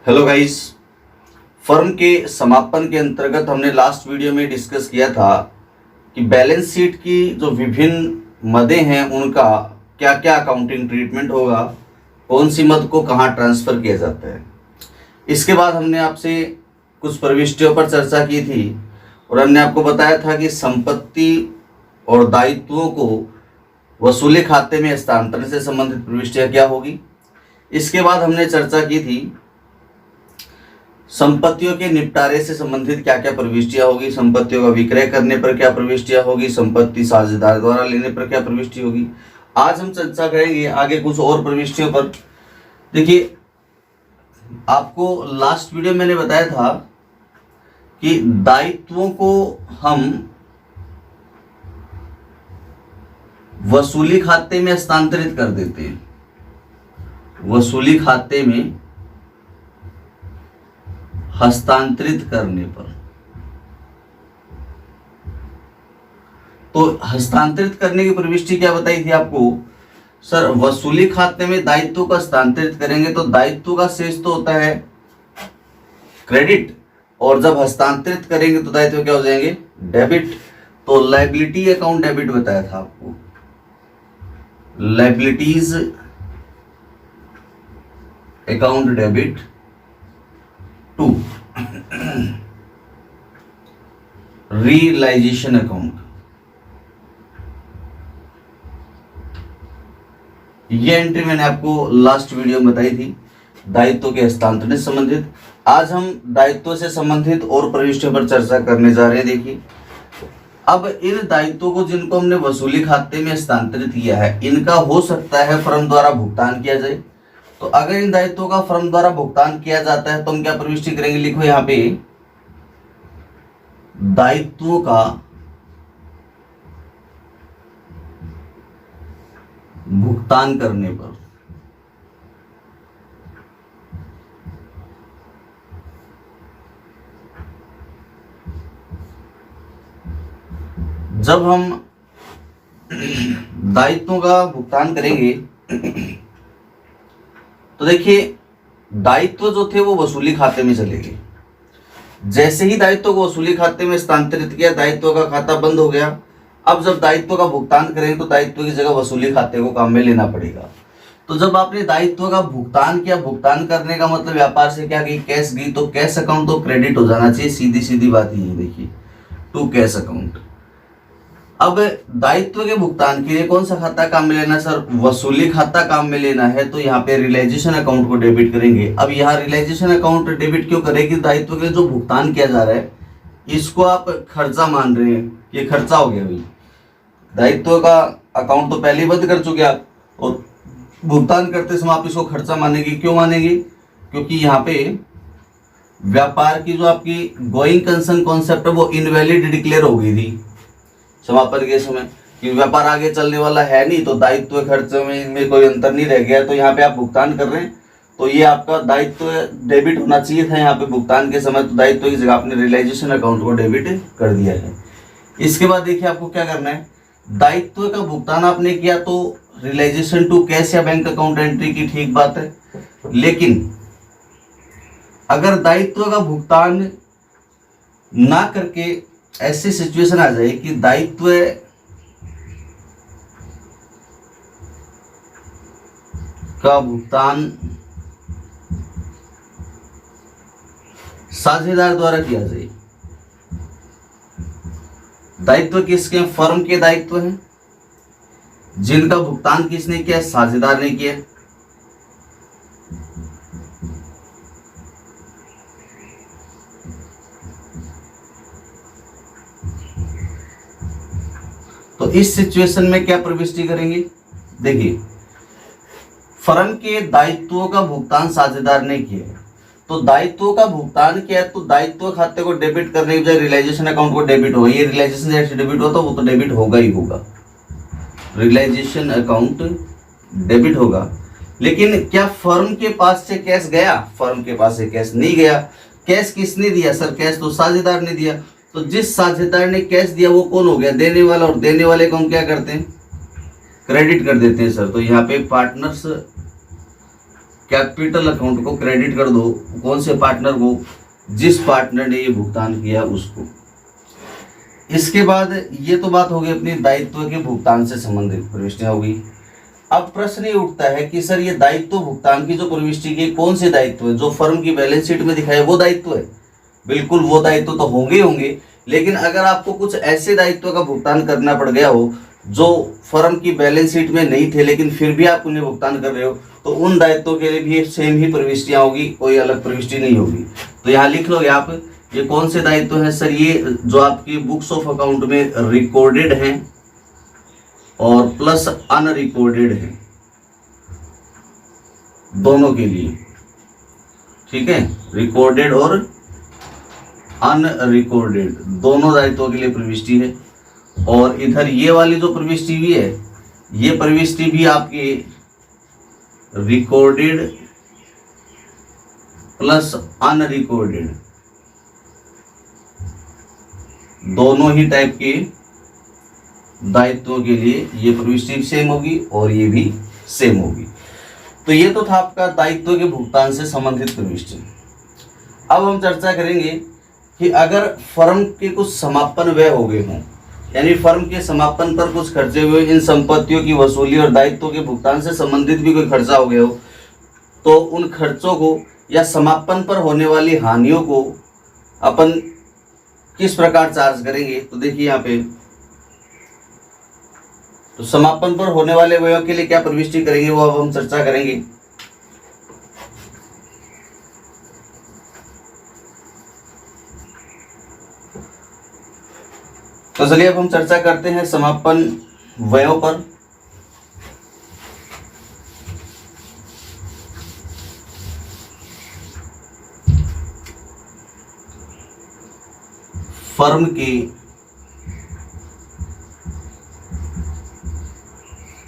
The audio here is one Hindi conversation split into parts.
Hello guys. फर्म के समापन के अंतर्गत हमने लास्ट वीडियो में डिस्कस किया था कि बैलेंस शीट की जो विभिन्न मदें हैं उनका क्या क्या अकाउंटिंग ट्रीटमेंट होगा, कौन सी मद को कहाँ ट्रांसफ़र किया जाता है। इसके बाद हमने आपसे कुछ प्रविष्टियों पर चर्चा की थी और हमने आपको बताया था कि संपत्ति और दायित्वों को वसूली खाते में हस्तांतरण से संबंधित प्रविष्टियाँ क्या होगी। इसके बाद हमने चर्चा की थी संपत्तियों के निपटारे से संबंधित क्या क्या प्रविष्टियां होगी, संपत्तियों का विक्रय करने पर क्या प्रविष्टियां होगी, संपत्ति साझेदार द्वारा लेने पर क्या प्रविष्टि होगी। आज हम चर्चा करेंगे आगे कुछ और प्रविष्टियों पर। देखिए, आपको लास्ट वीडियो मैंने बताया था कि दायित्वों को हम वसूली खाते में हस्तांतरित कर देते हैं। वसूली खाते में हस्तांतरित करने पर, तो हस्तांतरित करने की प्रविष्टि क्या बताई थी आपको। सर, वसूली खाते में दायित्व को हस्तांतरित करेंगे तो दायित्व का शेष तो होता है क्रेडिट, और जब हस्तांतरित करेंगे तो दायित्व क्या हो जाएंगे, डेबिट। तो लायबिलिटी अकाउंट डेबिट बताया था आपको, liabilities account debit to realisation account. ये एंट्री मैंने आपको लास्ट वीडियो में बताई थी दायित्व के हस्तांतरण से संबंधित। आज हम दायित्व से संबंधित और प्रविष्टियों पर चर्चा करने जा रहे हैं। देखिए, अब इन दायित्वों को जिनको हमने वसूली खाते में हस्तांतरित किया है, इनका हो सकता है फर्म द्वारा भुगतान किया जाए। तो अगर इन दायित्वों का फर्म द्वारा भुगतान किया जाता है तो हम क्या प्रविष्टि करेंगे, लिखो यहाँ पे, दायित्वों का भुगतान करने पर जब हम दायित्वों का भुगतान करेंगे तो देखिए, दायित्व जो थे वो वसूली खाते में चले गए। जैसे ही दायित्व को वसूली खाते में स्थानांतरित किया, दायित्व का खाता बंद हो गया। अब जब दायित्व का भुगतान करेंगे तो दायित्व की जगह वसूली खाते को काम में लेना पड़ेगा। तो जब आपने दायित्व का भुगतान किया, भुगतान करने का मतलब व्यापार से क्या गई, कैश गई, तो कैश अकाउंट तो क्रेडिट हो जाना चाहिए। सीधी सीधी बात ये है, देखिए, टू कैश अकाउंट। अब दायित्व के भुगतान के लिए कौन सा खाता काम में लेना, सर, वसूली खाता काम में लेना है। तो यहाँ पे रियलाइजेशन अकाउंट को डेबिट करेंगे। अब यहाँ रियलाइजेशन अकाउंट डेबिट क्यों करेंगे, दायित्व के लिए जो भुगतान किया जा रहा है इसको आप खर्चा मान रहे हैं, ये खर्चा हो गया भाई। दायित्व का अकाउंट तो पहले ही बंद कर चुके आप, और भुगतान करते समय आप इसको खर्चा मानेंगे। क्यों मानेंगे, क्योंकि यहाँ पे व्यापार की जो आपकी गोइंग कंसर्न कॉन्सेप्ट है वो इनवैलिड डिक्लेयर हो गई थी समापन के समय, कि व्यापार आगे चलने वाला है नहीं, तो दायित्व खर्च में इनमें कोई अंतर नहीं रह गया। तो यहाँ पे आप भुगतान कर रहे हैं तो ये आपका दायित्व डेबिट होना चाहिए था यहाँ पे भुगतान के समय, तो दायित्व की जगह आपने रियलाइजेशन अकाउंट को डेबिट कर दिया है। इसके बाद देखिए, आपको क्या करना है, दायित्व का भुगतान आपने किया तो रियलाइजेशन टू कैश या बैंक अकाउंट एंट्री की ठीक बात है। लेकिन अगर दायित्व का भुगतान ना करके ऐसी सिचुएशन आ जाए कि दायित्व का भुगतान साझेदार द्वारा किया जाए। दायित्व किसके, फर्म के दायित्व हैं जिनका भुगतान किसने किया, साझेदार ने किया। तो इस सिचुएशन में क्या प्रविष्टि करेंगे, देखिए, फर्म के दायित्वों का भुगतान साझेदार ने किया है, तो दायित्वों का भुगतान किया तो दायित्व खाते को डेबिट करने की बजाय रियलाइजेशन अकाउंट को डेबिट होगा। ये रियलाइजेशन जैसे डेबिट होता वो तो डेबिट होगा ही होगा, रियलाइजेशन अकाउंट डेबिट होगा। लेकिन क्या फर्म के पास से कैश गया, फर्म के पास से कैश नहीं गया। कैश किसने दिया, सर, कैश तो साझेदार ने दिया। तो जिस साझेदार ने कैश दिया वो कौन हो गया, देने वाला, और देने वाले को हम क्या करते हैं, क्रेडिट कर देते हैं सर। तो यहाँ पे पार्टनर्स कैपिटल अकाउंट को क्रेडिट कर दो कौन से पार्टनर को, जिस पार्टनर ने ये भुगतान किया उसको। इसके बाद ये तो बात हो गई अपनी दायित्व के भुगतान से संबंधित प्रविष्टियां होगी। अब प्रश्न ये उठता है कि सर ये दायित्व भुगतान की जो प्रविष्टि की कौन से दायित्व है, जो फर्म की बैलेंस शीट में दिखाए वो दायित्व है? बिल्कुल वो दायित्व तो होंगे ही होंगे, लेकिन अगर आपको कुछ ऐसे दायित्व का भुगतान करना पड़ गया हो जो फर्म की बैलेंस शीट में नहीं थे लेकिन फिर भी आप उन्हें भुगतान कर रहे हो, तो उन दायित्वों के लिए भी सेम ही प्रविष्टियां होगी, कोई अलग प्रविष्टि नहीं होगी। तो यहाँ लिख लोगे आप ये कौन से दायित्व हैं सर, ये जो आपकी बुक्स ऑफ अकाउंट में रिकॉर्डेड हैं और प्लस अनरिकॉर्डेड हैं, दोनों के लिए, ठीक है, रिकॉर्डेड और अनरिकॉर्डेड दोनों दायित्वों के लिए प्रविष्टि है। और इधर ये वाली जो प्रविष्टि भी है, ये प्रविष्टि भी आपकी रिकॉर्डेड प्लस अनरिकॉर्डेड दोनों ही टाइप के दायित्वों के लिए ये प्रविष्टि सेम होगी और ये भी सेम होगी। तो ये तो था आपका दायित्व के भुगतान से संबंधित प्रविष्टि। अब हम चर्चा करेंगे कि अगर फर्म के कुछ समापन व्यय हो गए हों, यानी फर्म के समापन पर कुछ खर्चे हुए, इन संपत्तियों की वसूली और दायित्वों के भुगतान से संबंधित भी कोई खर्चा हो गया हो, तो उन खर्चों को या समापन पर होने वाली हानियों को अपन किस प्रकार चार्ज करेंगे। तो देखिए यहाँ पे, तो समापन पर होने वाले व्ययों के लिए क्या प्रविष्टि करेंगे वो अब हम चर्चा करेंगे। तो चलिए अब हम चर्चा करते हैं समापन व्ययों पर। फर्म के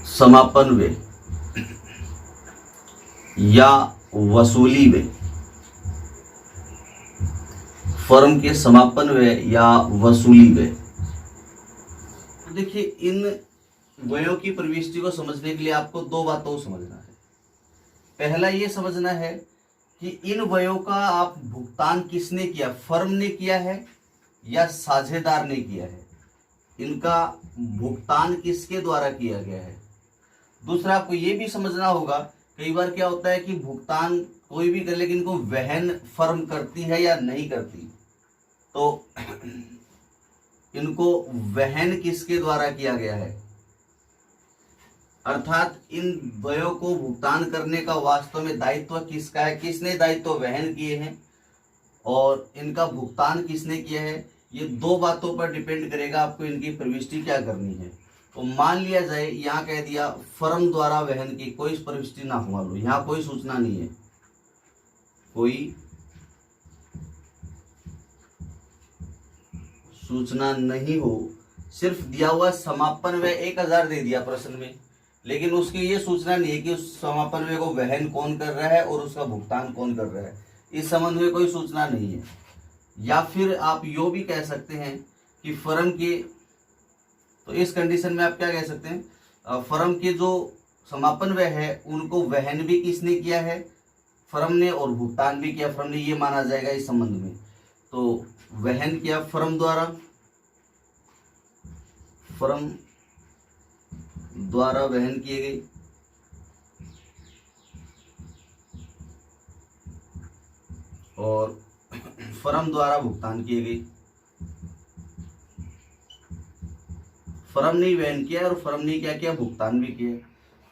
समापन व्यय या वसूली व्यय, फर्म के समापन व्यय या वसूली व्यय। देखिए इन व्ययों की प्रविष्टि को समझने के लिए आपको दो बातों को समझना है। पहला ये समझना है कि इन व्ययों का आप भुगतान किसने किया, फर्म ने किया है या साझेदार ने किया है, इनका भुगतान किसके द्वारा किया गया है। दूसरा आपको ये भी समझना होगा, कई बार क्या होता है कि भुगतान कोई भी कर लेकिन इनको वहन फर्म करती है या नहीं करती, तो इनको वहन किसके द्वारा किया गया है, अर्थात इन व्ययों को भुगतान करने का वास्तव में दायित्व किसका है, किसने दायित्व वहन किए हैं और इनका भुगतान किसने किया है। ये दो बातों पर डिपेंड करेगा आपको इनकी प्रविष्टि क्या करनी है। तो मान लिया जाए यहाँ कह दिया फर्म द्वारा वहन की, कोई प्रविष्टि ना हुआ लो, यहाँ कोई सूचना नहीं है, कोई सूचना नहीं हो, सिर्फ दिया हुआ समापन व्यय 1000 दे दिया प्रश्न में, लेकिन उसकी ये सूचना नहीं है कि उस समापन व्यय को वहन कौन कर रहा है और उसका भुगतान कौन कर रहा है, इस संबंध में कोई सूचना नहीं है। या फिर आप यो भी कह सकते हैं कि फर्म के, तो इस कंडीशन में आप क्या कह सकते हैं, फर्म के जो समापन व्यय है उनको वहन भी किसने किया है, फर्म ने, और भुगतान भी किया फर्म ने, ये माना जाएगा इस संबंध में। तो वहन किया फर्म द्वारा, फर्म द्वारा वहन किए गए, और फर्म द्वारा भुगतान किए गए। फर्म ने वहन किया और फर्म ने क्या किया, भुगतान भी किया।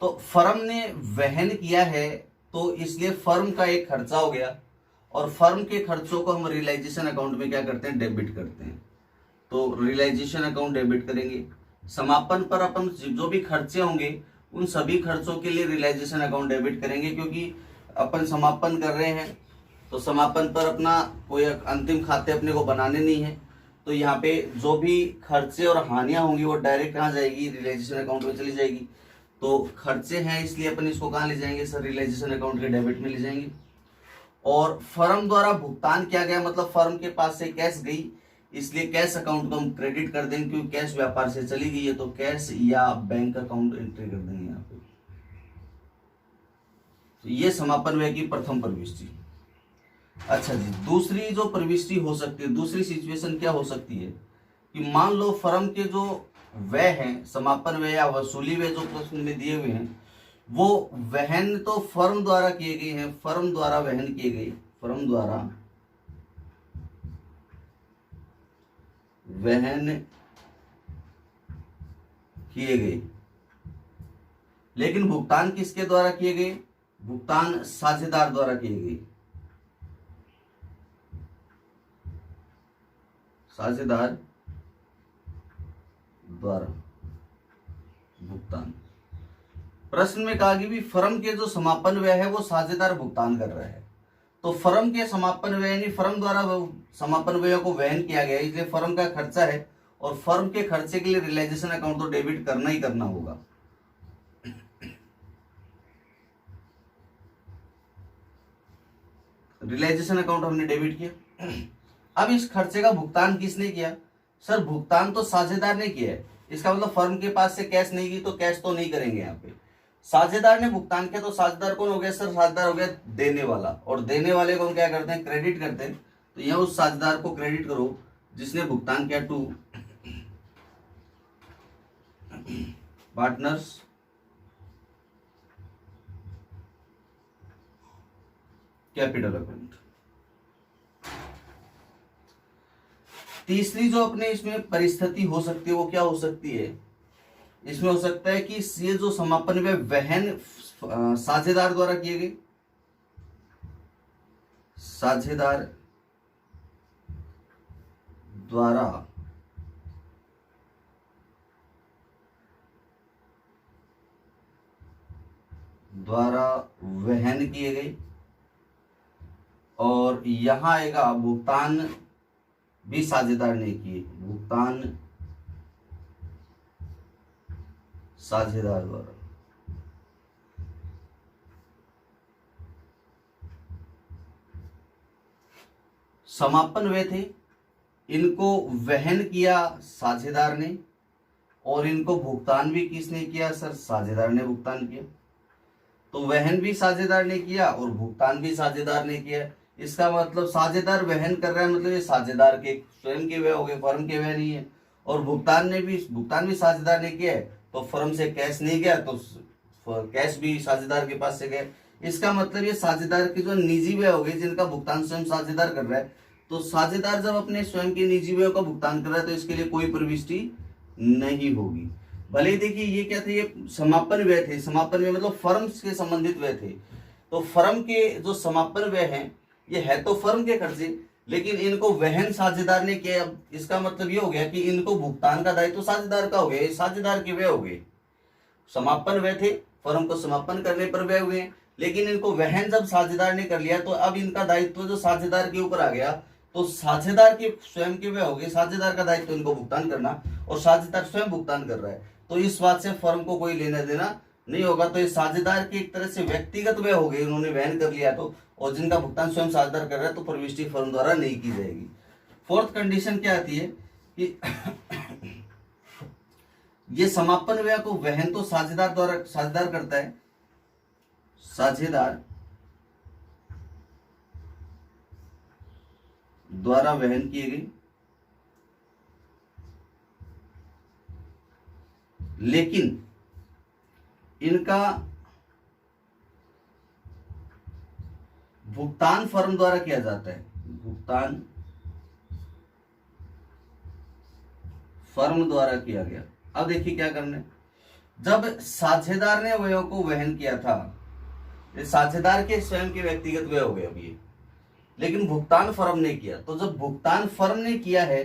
तो फर्म ने वहन किया है तो इसलिए फर्म का एक खर्चा हो गया, और फर्म के खर्चों को हम रियलाइजेशन अकाउंट में क्या करते हैं, डेबिट करते हैं। तो रियलाइजेशन अकाउंट डेबिट करेंगे। समापन पर अपन जो भी खर्चे होंगे उन सभी खर्चों के लिए रियलाइजेशन अकाउंट डेबिट करेंगे, क्योंकि अपन समापन कर रहे हैं तो समापन पर अपना कोई अंतिम खाते अपने को बनाने नहीं है। तो यहाँ पे जो भी खर्चे और हानियां होंगी वो डायरेक्ट कहाँ जाएगी, रियलाइजेशन अकाउंट में चली जाएगी। तो खर्चे हैं इसलिए अपन इसको कहाँ ले जाएंगे सर, रियलाइजेशन अकाउंट के डेबिट में ले जाएंगे। और फर्म द्वारा भुगतान किया गया मतलब फर्म के पास से कैश गई, इसलिए कैश अकाउंट को हम क्रेडिट कर देंगे, क्योंकि कैश व्यापार से चली गई है, तो कैश या बैंक अकाउंट एंट्री कर देंगे यहाँ पे। तो ये समापन व्यय की प्रथम प्रविष्टि। अच्छा जी, दूसरी जो प्रविष्टि हो सकती है, दूसरी सिचुएशन क्या हो सकती है कि मान लो फर्म के जो व्यय हैं, समापन व्यय या वसूली व्यय जो प्रश्न में दिए हुए हैं, वो वहन तो फर्म द्वारा किए गए हैं, फर्म द्वारा वहन किए गए, फर्म द्वारा वहन किए गए, लेकिन भुगतान किसके द्वारा किए गए? भुगतान साझेदार द्वारा किए गए, साझेदार द्वारा भुगतान। प्रश्न में कहा कि भी फर्म के जो समापन व्यय है वो साझेदार भुगतान कर रहा है, तो फर्म के समापन व्यय यानी फर्म द्वारा समापन व्यय को वहन किया गया, इसलिए फर्म का खर्चा है और फर्म के खर्चे के लिए रियलाइजेशन अकाउंट तो डेबिट करना ही करना होगा। रियलाइजेशन अकाउंट हमने डेबिट किया। अब इस खर्चे का भुगतान किसने किया? सर भुगतान तो साझेदार ने किया है, इसका मतलब फर्म के पास से कैश नहीं गई तो कैश तो नहीं करेंगे यहाँ पे। साझेदार ने भुगतान किया, तो साझेदार कौन हो गया सर? साझेदार हो गया देने वाला, और देने वाले को हम क्या करते हैं? क्रेडिट करते हैं। तो यहाँ उस साझेदार को क्रेडिट करो जिसने भुगतान किया टू पार्टनर्स कैपिटल अकाउंट। तीसरी जो अपने इसमें परिस्थिति हो सकती है वो क्या हो सकती है? इसमें हो सकता है कि ये जो समापन व्यय वहन साझेदार द्वारा किए गए, साझेदार द्वारा वहन किए गए, और यहां आएगा भुगतान भी साझेदार ने किए, भुगतान साझेदार द्वारा। समापन व्यय थे, इनको वहन किया साझेदार ने, और इनको भुगतान भी किसने किया सर? साझेदार ने भुगतान किया। तो वहन भी साझेदार ने किया और भुगतान भी साझेदार ने किया। इसका मतलब साझेदार वहन कर रहा है, मतलब ये साझेदार के स्वयं के व्यय हो गए, फर्म के व्यय नहीं है। और भुगतान भी साझेदार ने किया है, तो फर्म से कैश नहीं गया तो कैश भी साझेदार के पास से गया। इसका मतलब ये साझेदार के जो निजी व्यय हो गए जिनका भुगतान स्वयं साझेदार कर रहा है, तो साझेदार जब अपने स्वयं के निजी व्यय का भुगतान कर रहा है तो इसके लिए कोई प्रविष्टि नहीं होगी। भले ही देखिए ये क्या थे, ये समापन व्यय थे, समापन व्यय मतलब फर्म के संबंधित व्यय थे। तो फर्म के जो समापन व्यय हैं ये है तो फर्म के खर्चे, लेकिन इनको वहन साझेदार ने किया। इसका मतलब ये हो गया कि इनको भुगतान का दायित्व तो साझेदार का हो गया, ये साझेदार के व्यय हो गए। समापन व्यय थे, फर्म को समापन करने पर व्यय हुए, लेकिन इनको वहन जब साझेदार ने कर लिया तो अब इनका दायित्व जो साझेदार के ऊपर आ गया, तो साझेदार के स्वयं के व्यय हो गए, साझेदार का दायित्व इनको भुगतान करना, और साझेदार स्वयं भुगतान कर रहा है, तो इस बात से फर्म को कोई लेना देना नहीं होगा। तो ये साझेदार के एक तरह से व्यक्तिगत व्यय हो गए, उन्होंने वहन कर लिया तो, और जिनका भुगतान स्वयं साझेदार कर रहा है तो प्रविष्टि फर्म द्वारा नहीं की जाएगी। फोर्थ कंडीशन क्या आती है कि ये समापन व्यय को वहन तो साझेदार करता है, साझेदार द्वारा वहन किए गए, लेकिन इनका भुगतान फर्म द्वारा किया जाता है, भुगतान फर्म द्वारा किया गया। अब देखिए क्या करना है, जब साझेदार ने व्ययों को वहन किया था, ये साझेदार के स्वयं के व्यक्तिगत व्यय हो गए अब ये, लेकिन भुगतान फर्म ने किया। तो जब भुगतान फर्म ने किया है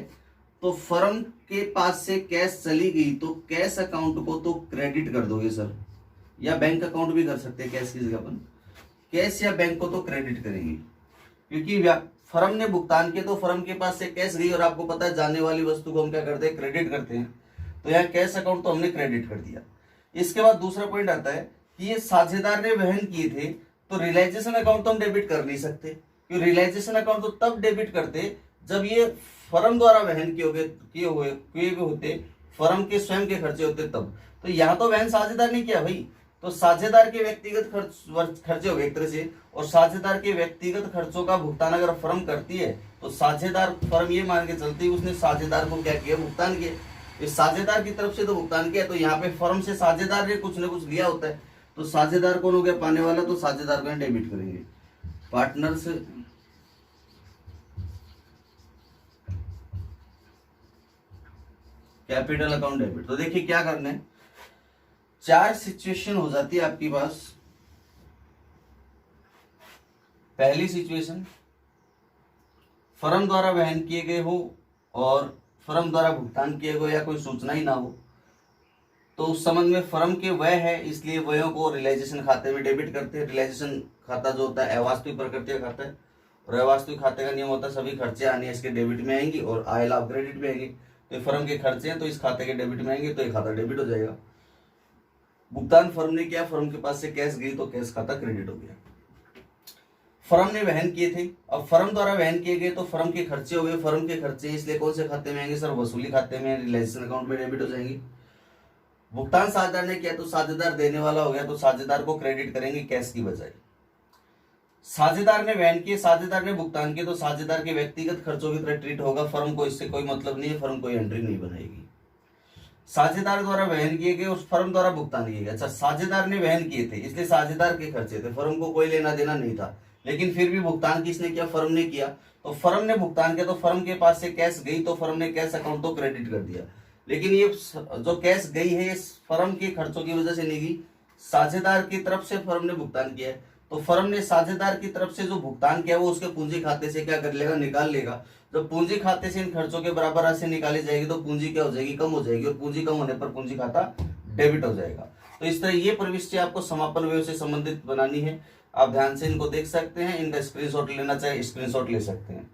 तो फर्म के पास से कैश चली गई, तो कैश अकाउंट को तो क्रेडिट कर दोगे सर, या बैंक अकाउंट भी कर सकते हैं कैश की जगह अपन, कैश या बैंक को तो क्रेडिट करेंगे, क्योंकि फर्म ने भुगतान किया तो फर्म के पास से कैश गई, और आपको पता है जाने वाली वस्तु को हम क्या करते हैं? क्रेडिट करते हैं। तो यहाँ कैश अकाउंट तो हमने क्रेडिट कर दिया। इसके बाद दूसरा पॉइंट आता है कि ये साझेदार ने वहन किए थे, तो रियलाइजेशन अकाउंट तो हम डेबिट कर नहीं सकते, क्योंकि रियलाइजेशन अकाउंट तो तब डेबिट करते जब ये फर्म द्वारा वहन किए हुए होते, फर्म के स्वयं के खर्चे होते तब। तो यहाँ तो वहन साझेदार ने किया भाई, तो साझेदार के व्यक्तिगत खर्चे हो गए एक तरह से, और साझेदार के व्यक्तिगत खर्चों का भुगतान अगर फर्म करती है तो साझेदार फर्म ये मान के चलती है उसने साझेदार को क्या किया, भुगतान किया। इस साझेदार की तरफ से तो भुगतान किया, तो यहाँ पे फर्म से साझेदार ने कुछ ना कुछ लिया होता है, तो साझेदार कौन हो गया, पाने वाला, तो साझेदार को डेबिट करेंगे। Partners capital account debit. तो देखिए क्या करना है, 4 सिचुएशन हो जाती है आपके पास। पहली सिचुएशन, फर्म द्वारा वहन किए गए हो और फर्म द्वारा भुगतान किए गए या कोई सूचना ही ना हो, तो उस संबंध में फर्म के व्यय है, इसलिए व्ययों को रियलाइजेशन खाते में डेबिट करते हैं। रियलाइजेशन खाता जो होता है अवास्तविक प्रकृति का खाता है, और अवास्तविक खाते का नियम होता है सभी खर्चे आने इसके डेबिट में आएंगी और आय लाभ क्रेडिट में आएंगे। तो फर्म के खर्चे हैं तो इस खाते के डेबिट में आएंगे, तो ये खाता डेबिट हो जाएगा। भुगतान फर्म ने किया, फर्म के पास से कैश गई तो कैश खाता क्रेडिट हो गया। फर्म ने वहन किए थे, अब फर्म द्वारा वहन किए गए तो फर्म के खर्चे हो गए, फर्म के खर्चे इसलिए कौन से खाते में आएंगे सर, वसूली खाते में, रियलाइजेशन अकाउंट में डेबिट हो जाएंगे। भुगतान साझेदार ने किया तो साझेदार देने वाला हो गया, तो साझेदार को क्रेडिट करेंगे कैश की बजाय। साझेदार ने वहन किए, साझेदार ने भुगतान किए, तो साझेदार के व्यक्तिगत खर्चों की तरह ट्रीट होगा, फर्म को इससे कोई मतलब नहीं है, फर्म कोई एंट्री नहीं बनाएगी। साझेदार द्वारा वहन किए गए, उस फर्म द्वारा भुगतान किए गए। अच्छा, साझेदार ने वहन किए थे इसलिए साझेदार के खर्चे थे, फर्म को कोई लेना देना नहीं था, लेकिन फिर भी भुगतान किसने किया, फर्म ने किया। तो फर्म ने भुगतान किया तो फर्म के पास से कैश गई, तो फर्म ने कैश अकाउंट तो क्रेडिट कर दिया, लेकिन ये जो कैश गई है ये फर्म के खर्चों की वजह से नहीं गई, साझेदार की तरफ से फर्म ने भुगतान किया है। तो फर्म ने साझेदार की तरफ से जो भुगतान किया वो उसके पूंजी खाते से क्या कर लेगा, निकाल लेगा। जब पूंजी खाते से इन खर्चों के बराबर राशि निकाली जाएगी तो पूंजी क्या हो जाएगी, कम हो जाएगी, और पूंजी कम होने पर पूंजी खाता डेबिट हो जाएगा। तो इस तरह ये प्रविष्टि आपको समापन व्यय से संबंधित बनानी है। आप ध्यान से इनको देख सकते हैं, इनका स्क्रीनशॉट लेना चाहे स्क्रीनशॉट ले सकते हैं।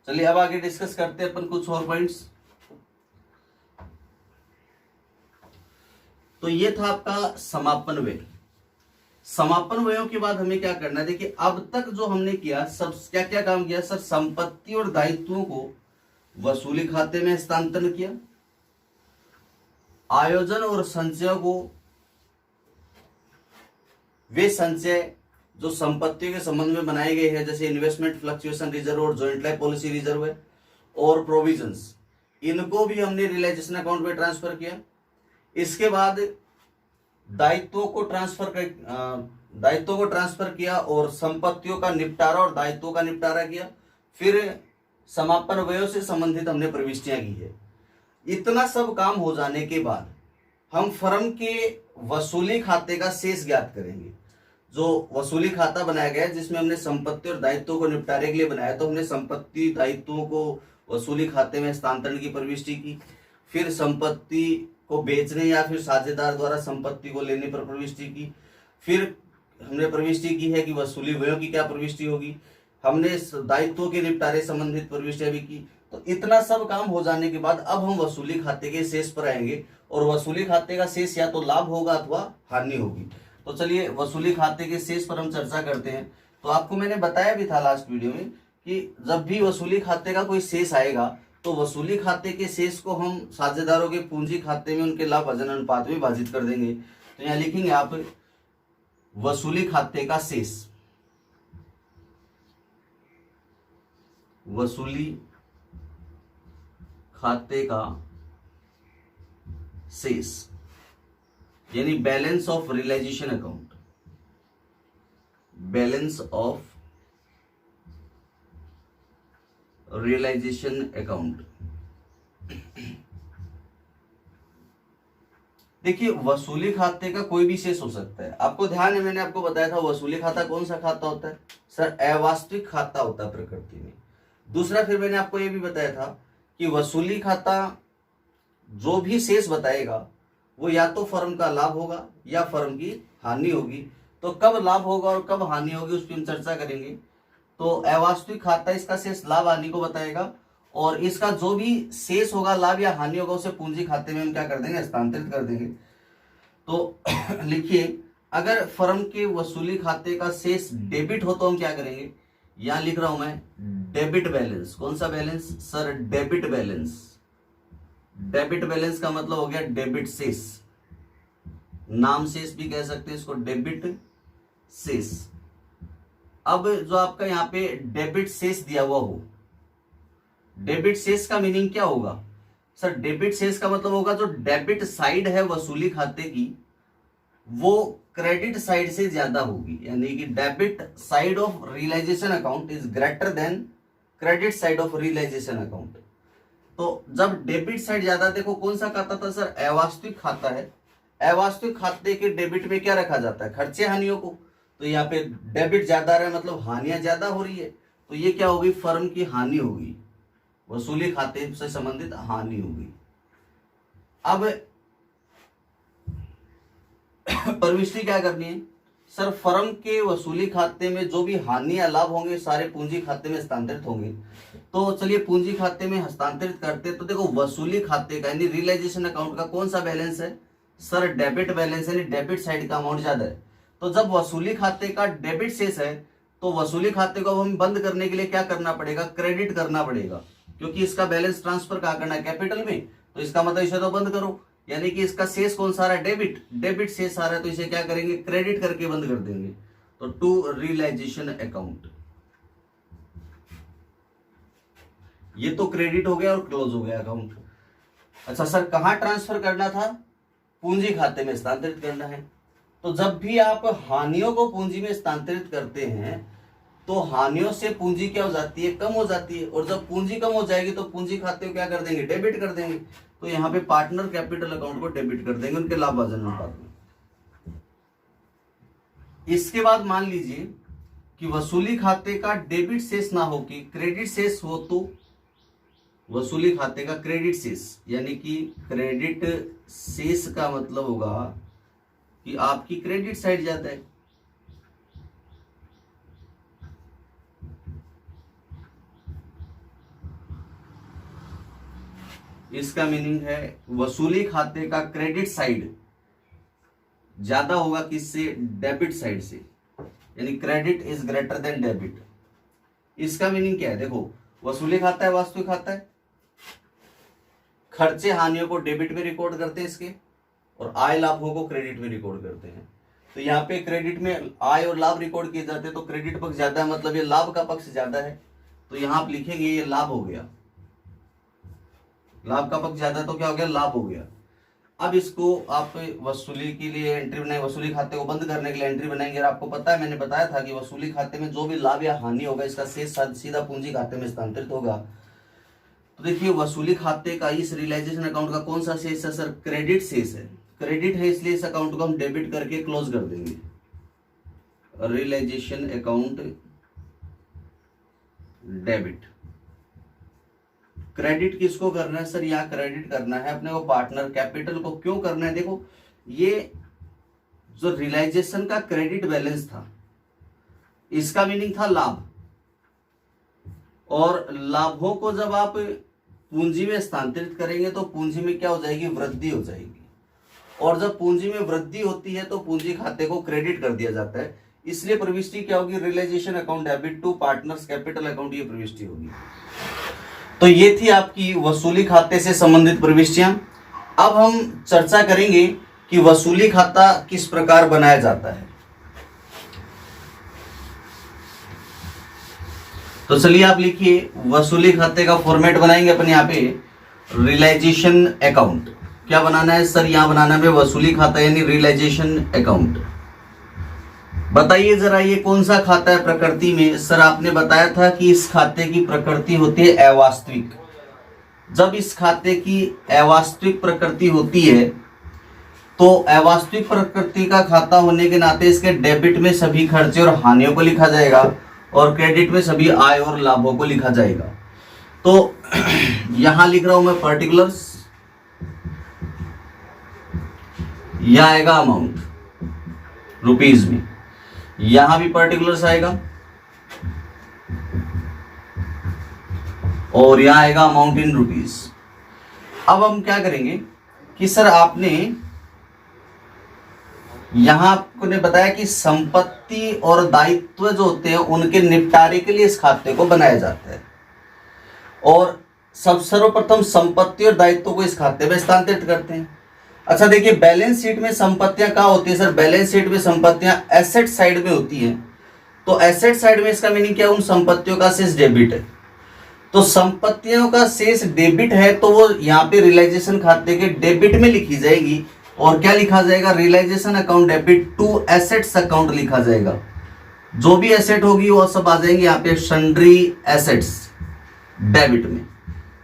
चलिए अब आगे डिस्कस करते हैं अपन कुछ और पॉइंट्स। तो ये था आपका समापन व्यय। समापन व्ययों के बाद हमें क्या करना है, देखिए अब तक जो हमने किया सब क्या क्या काम किया सर, संपत्ति और दायित्वों को वसूली खाते में हस्तांतरण किया, आयोजन और संचय को, वे संचय जो संपत्तियों के संबंध में बनाए गए हैं जैसे इन्वेस्टमेंट फ्लक्चुएशन रिजर्व और जॉइंट लाइफ पॉलिसी रिजर्व है और प्रोविजंस, इनको भी हमने रियलाइजेशन अकाउंट में ट्रांसफर किया। इसके बाद दायित्वों को ट्रांसफर किया और संपत्तियों का निपटारा और दायित्वों का निपटारा किया। फिर समापन व्ययों से संबंधित हमने प्रविष्टियां की है। इतना सब काम हो जाने के बाद हम फर्म के वसूली खाते का शेष ज्ञात करेंगे। जो वसूली खाता बनाया गया है जिसमें हमने संपत्ति और दायित्वों को निपटारे के लिए बनाया, तो हमने संपत्ति दायित्वों को वसूली खाते में हस्तांतरण की प्रविष्टि की। फिर संपत्ति को बेचने या फिर साझेदार द्वारा संपत्ति को लेने पर प्रविष्टि की। फिर हमने प्रविष्टि की है कि वसूली व्ययों की क्या प्रविष्टि होगी। हमने दायित्वों के निपटारे संबंधित प्रविष्टियां भी की। तो इतना सब काम हो जाने के बाद अब हम वसूली खाते के शेष पर आएंगे, और वसूली खाते का शेष या तो लाभ होगा अथवा हानि होगी। तो चलिए वसूली खाते के शेष पर हम चर्चा करते हैं। तो आपको मैंने बताया भी था लास्ट वीडियो में कि जब भी वसूली खाते का कोई शेष आएगा तो वसूली खाते के शेष को हम साझेदारों के पूंजी खाते में उनके लाभ अर्जन अनुपात में विभाजित कर देंगे। तो यहाँ लिखेंगे आप वसूली खाते का शेष, वसूली खाते का शेष यानी balance of realisation account, balance of realisation account. देखिए वसूली खाते का कोई भी शेष हो सकता है। आपको ध्यान है मैंने आपको बताया था वसूली खाता कौन सा खाता होता है सर, अवास्तविक खाता होता है प्रकृति में। दूसरा फिर मैंने आपको यह भी बताया था कि वसूली खाता जो भी शेष बताएगा वो या तो फर्म का लाभ होगा या फर्म की हानि होगी। तो कब लाभ होगा और कब हानि होगी उस पर हम चर्चा करेंगे। तो अवास्तविक खाता इसका शेष लाभ हानि को बताएगा, और इसका जो भी शेष होगा लाभ या हानि होगा उसे पूंजी खाते में हम क्या कर देंगे, हस्तांतरित कर देंगे। तो लिखिए अगर फर्म के वसूली खाते का शेष डेबिट हो तो हम क्या करेंगे, यहां लिख रहा हूं मैं डेबिट बैलेंस। कौन सा balance sir, debit balance. Debit balance का मतलब हो गया डेबिट शेष, नाम शेष भी कह सकते हैं इसको, डेबिट शेष। अब जो आपका यहाँ पे डेबिट शेष दिया हुआ हो, डेबिट शेष का मीनिंग क्या होगा सर? डेबिट शेष का मतलब होगा जो डेबिट साइड है वसूली खाते की वो क्रेडिट साइड से ज्यादा होगी, यानी कि debit side of realisation account is greater than credit side of realisation account. तो जब डेबिट साइड ज्यादा, देखो कौन सा खाता था सर? अवास्तविक खाता है। अवास्तविक खाते के डेबिट में क्या रखा जाता है? खर्चे हानियों को। तो यहाँ पे डेबिट ज्यादा रहा मतलब हानियां ज्यादा हो रही है, तो ये क्या होगी? फर्म की हानि होगी, वसूली खाते से संबंधित हानि होगी। अब प्रविष्टि क्या करनी है सर? फर्म के वसूली खाते में जो भी हानि या लाभ होंगे सारे पूंजी खाते में हस्तांतरित होंगे। तो चलिए पूंजी खाते में हस्तांतरित करते हैं। तो देखो वसूली खाते का यानी रियलाइजेशन अकाउंट का कौन सा बैलेंस है सर? डेबिट बैलेंस, यानी डेबिट साइड का अमाउंट ज्यादा है। तो जब वसूली खाते का डेबिट शेष है तो वसूली खाते को हम बंद करने के लिए क्या करना पड़ेगा? क्रेडिट करना पड़ेगा, क्योंकि इसका बैलेंस ट्रांसफर कहाँ करना है? कैपिटल में। तो इसका मतलब इसे तो बंद करो, यानी कि इसका शेष कौन सा आ रहा है? डेबिट, डेबिट शेष आ रहा है, तो इसे क्या करेंगे? क्रेडिट करके बंद कर देंगे। तो टू रियलाइजेशन अकाउंट, ये तो क्रेडिट हो गया और क्लोज हो गया अकाउंट। अच्छा सर कहां ट्रांसफर करना था? पूंजी खाते में स्थानांतरित करना है। तो जब भी आप हानियों को पूंजी में स्थानांतरित करते हैं तो हानियों से पूंजी क्या हो जाती है? कम हो जाती है। और जब पूंजी कम हो जाएगी तो पूंजी खाते को क्या कर देंगे? डेबिट कर देंगे। तो यहाँ पे पार्टनर कैपिटल अकाउंट को डेबिट कर देंगे उनके लाभ भाजन अनुपात में। इसके बाद मान लीजिए कि वसूली खाते का डेबिट शेष ना हो कि क्रेडिट शेष हो, तो वसूली खाते का क्रेडिट शेष, यानी कि क्रेडिट शेष का मतलब होगा कि आपकी क्रेडिट साइड ज्यादा है। इसका मीनिंग है वसूली खाते का क्रेडिट साइड ज्यादा होगा किससे? डेबिट साइड से, यानी credit is greater then debit. इसका मीनिंग क्या है? देखो वसूली खाता है वास्तविक खाता है, खर्चे हानियों को डेबिट में रिकॉर्ड करते हैं इसके, और आय लाभों को क्रेडिट में रिकॉर्ड करते हैं। तो यहाँ पे क्रेडिट में आय और लाभ रिकॉर्ड किए जाते हैं, तो क्रेडिट पक्ष ज्यादा है मतलब ये लाभ का पक्ष ज्यादा है। तो यहाँ आप लिखेंगे ये लाभ हो गया, लाभ का पक्ष ज्यादा है तो क्या हो गया? लाभ हो गया। अब इसको आप वसूली के लिए एंट्री बनाए, वसूली खाते को बंद करने के लिए एंट्री बनाएंगे। और आपको पता है मैंने बताया था कि वसूली खाते में जो भी लाभ या हानि होगा इसका शेष सीधा पूंजी खाते में स्थानांतरित होगा। तो देखिए वसूली खाते का इस रियलाइजेशन अकाउंट का कौन सा शेष है सर? क्रेडिट शेष है। क्रेडिट है इसलिए इस अकाउंट को हम डेबिट करके क्लोज कर देंगे। Realisation account debit. क्रेडिट किसको करना है सर? यहाँ क्रेडिट करना है अपने को पार्टनर कैपिटल को। क्यों करना है? देखो ये जो रियलाइजेशन का क्रेडिट बैलेंस था इसका मीनिंग था लाभ, और लाभों को जब आप पूंजी में स्थानांतरित करेंगे तो पूंजी में क्या हो जाएगी? वृद्धि हो जाएगी। और जब पूंजी में वृद्धि होती है तो पूंजी खाते को क्रेडिट कर दिया जाता है। इसलिए प्रविष्टि क्या होगी? Realisation account debit to partners capital account, ये प्रविष्टि होगी। तो ये थी आपकी वसूली खाते से संबंधित प्रविष्टियां। अब हम चर्चा करेंगे कि वसूली खाता किस प्रकार बनाया जाता है। तो चलिए आप लिखिए, वसूली खाते का फॉर्मेट बनाएंगे अपन यहाँ पे रियलाइजेशन अकाउंट। क्या बनाना है सर? यहाँ बनाना है वसूली खाता यानी रियलाइजेशन अकाउंट। बताइए जरा ये कौन सा खाता है प्रकृति में? सर आपने बताया था कि इस खाते की प्रकृति होती है अवास्तविक। जब इस खाते की अवास्तविक प्रकृति होती है तो अवास्तविक प्रकृति का खाता होने के नाते इसके डेबिट में सभी खर्चे और हानियों को लिखा जाएगा और क्रेडिट में सभी आय और लाभों को लिखा जाएगा। तो यहां लिख रहा हूं मैं पर्टिकुलर्स, यह आएगा अमाउंट रुपीज में, यहां भी पर्टिकुलर्स आएगा और यहां आएगा अमाउंट इन रुपीज। अब हम क्या करेंगे कि सर आपने यहां आपने बताया कि संपत्ति और दायित्व जो होते हैं उनके निपटारे के लिए इस खाते को बनाया जाता है, और सब सर्वप्रथम संपत्ति और दायित्व को इस खाते में स्थानांतरित करते हैं। अच्छा देखिए, बैलेंस शीट में संपत्तियां कहाँ होती है सर? बैलेंस शीट में संपत्तियां एसेट साइड में होती हैं। तो एसेट साइड में इसका मीनिंग क्या है? उन संपत्तियों का शेष डेबिट है। तो संपत्तियों का शेष डेबिट है तो वो यहाँ पे रियलाइजेशन खाते के डेबिट में लिखी जाएगी। और क्या लिखा जाएगा? Realisation account debit to assets account लिखा जाएगा। जो भी एसेट होगी वो सब आ जाएंगे यहाँ पे सन्ड्री एसेट्स डेबिट में।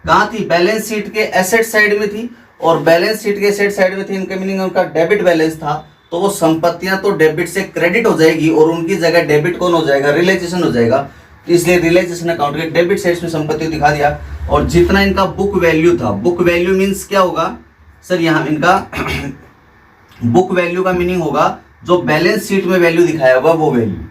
कहाँ थी? बैलेंस शीट के एसेट साइड में थी। और बैलेंस शीट के एसेट साइड में थी, इनका मीनिंग उनका डेबिट बैलेंस था। तो वो संपत्तियां तो डेबिट से क्रेडिट हो जाएगी और उनकी जगह डेबिट कौन हो जाएगा? रियलाइजेशन हो जाएगा। तो इसलिए रियलाइजेशन अकाउंट के डेबिट साइड में संपत्ति दिखा दिया। और जितना इनका बुक वैल्यू था, बुक वैल्यू मीन्स क्या होगा सर? यहाँ इनका बुक वैल्यू का मीनिंग होगा जो बैलेंस शीट में वैल्यू दिखाया होगा वो वैल्यू।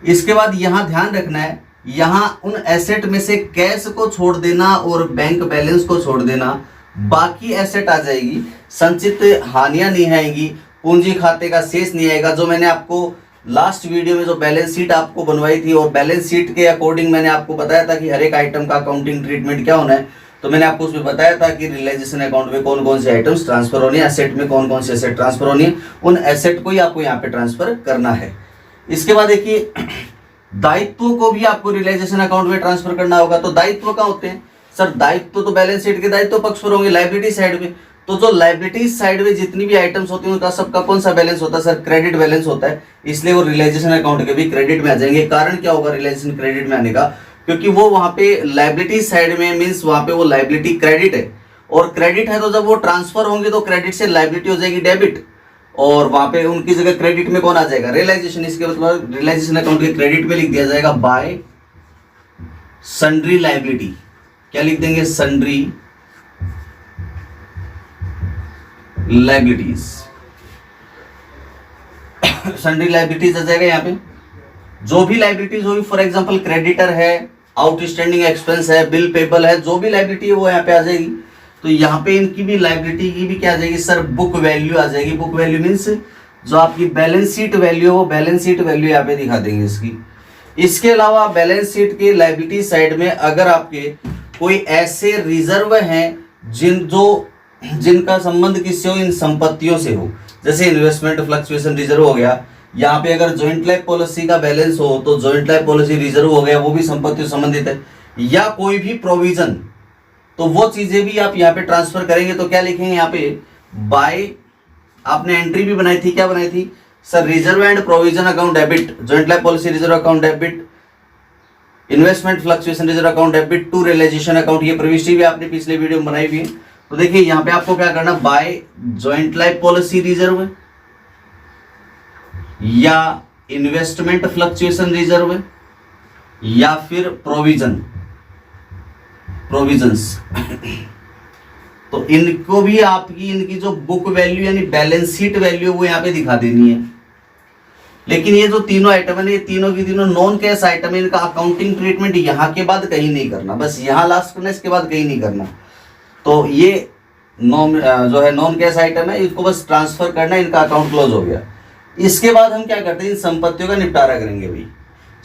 इसके बाद यहाँ ध्यान रखना है, यहाँ उन एसेट में से कैश को छोड़ देना और बैंक बैलेंस को छोड़ देना, बाकी एसेट आ जाएगी। संचित हानियां नहीं आएंगी, पूंजी खाते का शेष नहीं आएगा। जो मैंने आपको लास्ट वीडियो में जो बैलेंस शीट आपको बनवाई थी और बैलेंस शीट के अकॉर्डिंग मैंने आपको बताया था कि हर एक आइटम का अकाउंटिंग ट्रीटमेंट क्या होना है। तो मैंने आपको उसमें बताया था कि रियलाइजेशन अकाउंट में कौन कौन से आइटम्स ट्रांसफर होने हैं, एसेट में कौन कौन से एसेट ट्रांसफर होनी है, उन एसेट को ही आपको यहाँ पे ट्रांसफर करना है। इसके बाद देखिए, दायित्वों को भी आपको रियलाइजेशन अकाउंट में ट्रांसफर करना होगा। तो दायित्व क्या होते हैं सर? दायित्व तो बैलेंस शीट के दायित्व पक्ष पर होंगे, लायबिलिटी साइड में। तो जो लायबिलिटी साइड में जितनी भी आइटम्स होती हैं उनका सबका कौन सा बैलेंस होता है सर? क्रेडिट बैलेंस होता है। इसलिए वो रियलाइजेशन अकाउंट के भी क्रेडिट में आ जाएंगे। कारण क्या होगा रियलाइजेशन क्रेडिट में आने का? क्योंकि वो वहां पे लायबिलिटी साइड में मीन्स वहां पे वो लायबिलिटी क्रेडिट है। और क्रेडिट है तो जब वो ट्रांसफर होंगे तो क्रेडिट से लायबिलिटी हो जाएगी डेबिट, और वहां पे उनकी जगह क्रेडिट में कौन आ जाएगा? रियलाइजेशन। इसके मतलब रियलाइजेशन अकाउंट के क्रेडिट में लिख दिया जाएगा बाय सन्ड्री लायबिलिटी। क्या लिख देंगे? Sundry liabilities. सन्ड्री लायबिलिटीज आ जाएगा यहाँ पे। जो भी लायबिलिटीज होगी, फॉर एग्जांपल क्रेडिटर है, आउटस्टैंडिंग एक्सपेंस है, बिल पेबल है, जो भी लायबिलिटी है वो यहाँ पे आ जाएगी। तो यहाँ पे इनकी भी लायबिलिटी की भी क्या आ जाएगी सर? बुक वैल्यू आ जाएगी। बुक वैल्यू मीन्स जो आपकी बैलेंस शीट वैल्यू है वो बैलेंस शीट वैल्यू यहाँ पे दिखा देंगे इसकी। इसके अलावा बैलेंस शीट के लायबिलिटी साइड में अगर आपके कोई ऐसे रिजर्व हैं जिनका संबंध किससे हो? इन संपत्तियों से हो। जैसे इन्वेस्टमेंट फ्लक्चुएशन रिजर्व हो गया। यहाँ पे अगर जॉइंट लाइफ पॉलिसी का बैलेंस हो तो जॉइंट लाइफ पॉलिसी रिजर्व हो गया, वो भी संपत्ति से संबंधित है। या कोई भी प्रोविजन, तो वो चीजें भी आप यहाँ पे ट्रांसफर करेंगे। तो क्या लिखेंगे यहाँ पे? बाय, आपने एंट्री भी बनाई थी, क्या बनाई थी sir? Reserve and provision account debit, joint life policy reserve account debit, investment fluctuation reserve account debit to realisation account. ये प्रविष्टि भी आपने पिछले वीडियो में बनाई हुई है। तो देखिए यहाँ पे आपको क्या करना, by joint life policy reserve या इन्वेस्टमेंट फ्लक्चुएशन रिजर्व या फिर प्रोविजंस तो इनको भी आपकी इनकी जो बुक वैल्यू यानी बैलेंस शीट वैल्यू वो यहाँ पे दिखा देनी है। लेकिन ये जो तीनों आइटम है, ये तीनों की तीनों नॉन कैश आइटम है, इनका अकाउंटिंग ट्रीटमेंट यहाँ के बाद कहीं नहीं करना, बस यहाँ लास्ट करना, इसके बाद कहीं नहीं करना। तो ये जो है नॉन कैश आइटम है, इसको बस ट्रांसफर करना, इनका अकाउंट क्लोज हो गया। इसके बाद हम क्या करते हैं, इन संपत्तियों का निपटारा करेंगे। भाई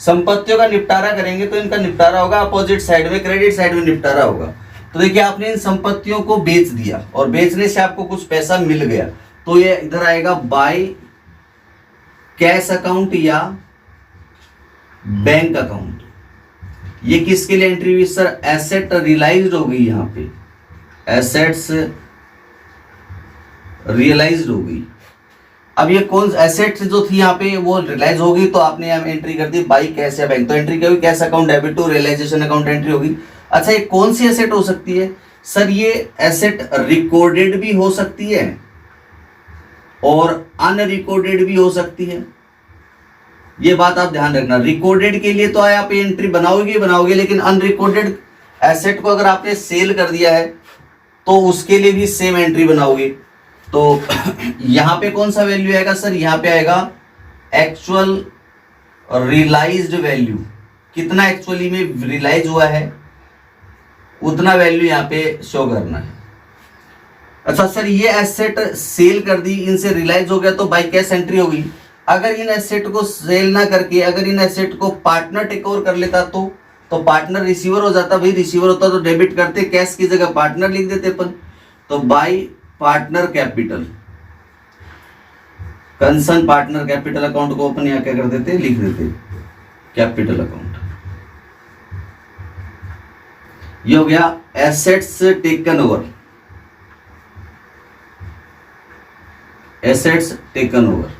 संपत्तियों का निपटारा करेंगे तो इनका निपटारा होगा अपोजिट साइड में, क्रेडिट साइड में निपटारा होगा। तो देखिए आपने इन संपत्तियों को बेच दिया और बेचने से आपको कुछ पैसा मिल गया, तो ये इधर आएगा बाय कैश अकाउंट या बैंक अकाउंट। ये किसके लिए एंट्री हुई सर? एसेट रियलाइज्ड हो गई, यहाँ पे एसेट्स रियलाइज्ड हो गई। अब ये कौन एसेट जो थी यहाँ पे वो रियलाइज होगी, तो आपने यहाँ एंट्री कर दी बाई कैश या बैंक। तो एंट्री क्या हुई? Cash account debit to realisation account entry होगी। अच्छा, ये कौन सी एसेट हो सकती है सर? ये एसेट रिकॉर्डेड भी हो सकती है और अनरिकॉर्डेड भी हो सकती है। ये बात आप ध्यान रखना। रिकॉर्डेड के लिए तो आप एंट्री बनाओगे, लेकिन अनरिकॉर्डेड एसेट को अगर आपने सेल कर दिया है तो उसके लिए भी सेम एंट्री बनाओगे। तो यहां पे कौन सा वैल्यू आएगा सर? यहां पे आएगा एक्चुअल रियलाइज्ड वैल्यू। कितना एक्चुअली में रियलाइज हुआ है उतना वैल्यू यहां पे शो करना है। अच्छा सर, ये एसेट सेल कर दी, इनसे रियलाइज हो गया तो बाय कैश एंट्री होगी। अगर इन एसेट को सेल ना करके अगर इन एसेट को पार्टनर टेक ओवर कर लेता तो तो पार्टनर रिसीवर हो जाता, भाई रिसीवर होता तो डेबिट करते, कैश की जगह पार्टनर लिख देते अपन। तो bye partner capital, concern partner capital account को अपन यहाँ क्या कर देते, लिख देते कैपिटल अकाउंट। ये हो गया assets taken over, assets taken over.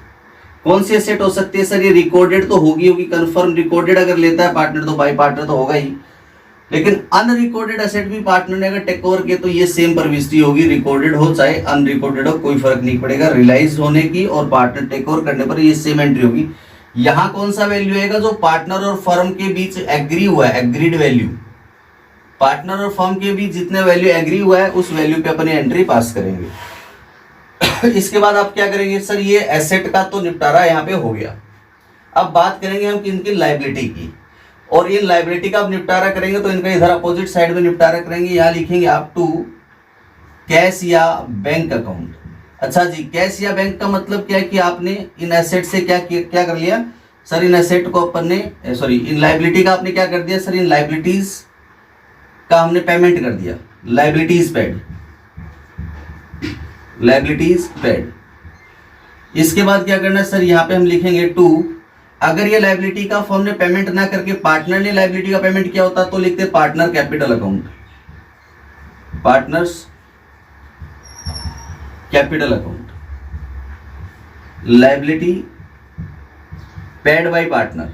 कौन सी एसेट हो सकती है सर, ये रिकॉर्डेड तो होगी कंफर्म रिकॉर्डेड अगर लेता है पार्टनर तो बाय पार्टनर तो होगा ही, लेकिन अनरिकॉर्डेड एसेट भी पार्टनर ने अगर टेक ओवर किया तो ये सेम प्रविष्टि होगी, रिकॉर्डेड हो चाहे अनरिकॉर्डेड हो कोई फर्क नहीं पड़ेगा, रियलाइज होने की और पार्टनर टेक ओवर करने पर ये सेम एंट्री होगी। यहां कौन सा वैल्यू आएगा, जो पार्टनर और फर्म के बीच एग्री हुआ है, एग्रीड वैल्यू, पार्टनर और फर्म के बीच जितने वैल्यू एग्री हुआ है उस वैल्यू पे अपन एंट्री पास करेंगे। इसके बाद आप क्या करेंगे सर, ये एसेट का तो निपटारा यहाँ पे हो गया। अब बात करेंगे हम किनकी, लायबिलिटी की, और इन लायबिलिटी का अब निपटारा करेंगे तो इनका इधर अपोजिट साइड में निपटारा करेंगे। यहाँ लिखेंगे अप टू कैश या बैंक अकाउंट। अच्छा जी, कैश या बैंक का मतलब क्या है कि आपने इन एसेट से क्या कर लिया सर, इन एसेट को अपन ने सॉरी इन लायबिलिटी का आपने क्या कर दिया सर, इन लायबिलिटीज का हमने पेमेंट कर दिया, लायबिलिटीज पेड, लायबिलिटीज पेड। इसके बाद क्या करना है सर, यहाँ पे हम लिखेंगे टू, अगर ये लायबिलिटी का फर्म ने पेमेंट ना करके पार्टनर ने लायबिलिटी का पेमेंट किया होता तो लिखते partner capital account, partners capital account, liability paid by partner.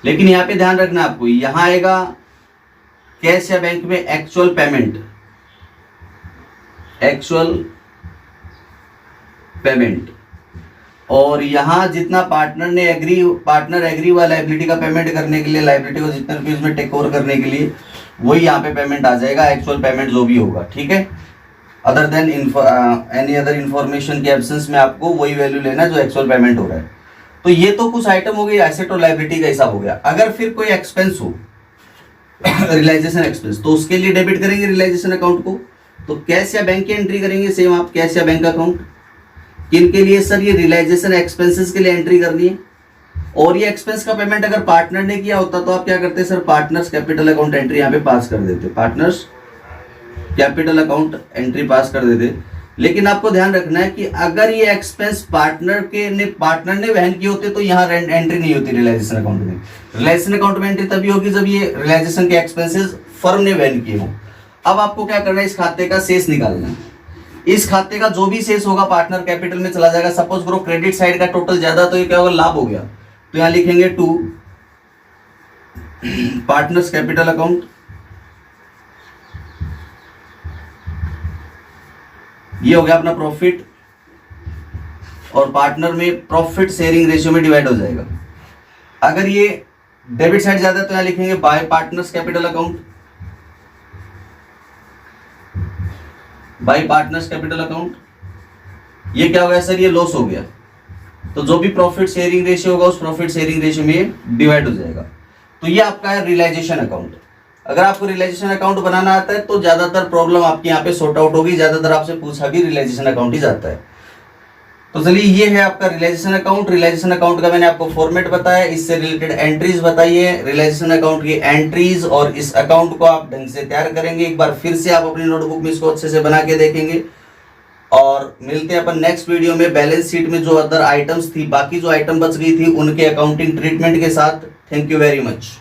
लेकिन यहां पे ध्यान रखना आपको, यहां आएगा कैश या बैंक में एक्चुअल पेमेंट, एक्चुअल पेमेंट, और यहां जितना पार्टनर एग्री हुआ लायबिलिटी का पेमेंट करने के लिए, लायबिलिटी को जितने रुपीज में टेक ओवर करने के लिए, वही यहाँ पे पेमेंट आ जाएगा, एक्चुअल पेमेंट जो भी होगा, ठीक है। Other than any other information के एब्सेंस में आपको वही वैल्यू लेना जो एक्चुअल पेमेंट हो रहा है। तो ये तो कुछ आइटम हो गई, एसेट और लायबिलिटी का हिसाब हो गया। अगर फिर कोई एक्सपेंस हो रियलाइजेशन एक्सपेंस, तो उसके लिए डेबिट करेंगे रियलाइजेशन अकाउंट को, तो कैश या बैंक की एंट्री करेंगे सेम आप, कैश या बैंक अकाउंट। किनके लिए सर, ये रियलाइजेशन एक्सपेंसेस के लिए एंट्री करनी है। और ये एक्सपेंस का पेमेंट अगर पार्टनर ने किया होता तो आप क्या करते sir, partners capital account entry यहाँ पे पास कर देते, पार्टनर्स कैपिटल अकाउंट एंट्री पास कर देते। लेकिन आपको ध्यान रखना है कि अगर ये एक्सपेंस पार्टनर ने वहन किए होते तो यहाँ एंट्री नहीं होती रियलाइजेशन अकाउंट में। रियलाइजेशन अकाउंट में एंट्री तभी होगी जब ये रियलाइजेशन के एक्सपेंसेस फर्म ने वहन किए हो। अब आपको क्या करना है, इस खाते का शेष निकालना है। इस खाते का जो भी शेष होगा पार्टनर कैपिटल में चला जाएगा। सपोज करो क्रेडिट साइड का टोटल ज्यादा, तो ये क्या होगा, लाभ हो गया, तो यहां लिखेंगे टू पार्टनर्स कैपिटल अकाउंट। ये हो गया अपना प्रॉफिट, और पार्टनर में प्रॉफिट शेयरिंग रेशियो में डिवाइड हो जाएगा। अगर ये डेबिट साइड ज्यादा तो यहां लिखेंगे bye partners capital account, bye partners capital account. ये क्या हो गया सर, ये लॉस हो गया, तो जो भी प्रॉफिट शेयरिंग रेशियो होगा उस प्रॉफिट शेयरिंग रेशियो में डिवाइड हो जाएगा। तो ये आपका है रियलाइजेशन अकाउंट। अगर आपको रियलाइजेशन अकाउंट बनाना आता है तो ज्यादातर प्रॉब्लम आपकी यहाँ पे सॉर्ट आउट होगी, ज्यादातर आपसे पूछा भी रियलाइजेशन अकाउंट ही जाता है। तो चलिए, ये है आपका रियलाइजेशन अकाउंट। रियलाइजेशन अकाउंट का मैंने आपको फॉर्मेट बताया, इससे रिलेटेड एंट्रीज बताइए, रियलाइजेशन अकाउंट की एंट्रीज, और इस अकाउंट को आप ढंग से तैयार करेंगे। एक बार फिर से आप अपनी नोटबुक में इसको अच्छे से बना के देखेंगे, और मिलते हैं अपन नेक्स्ट वीडियो में बैलेंस शीट में जो अदर आइटम्स थी, बाकी जो आइटम बच गई थी उनके अकाउंटिंग ट्रीटमेंट के साथ। Thank you very much.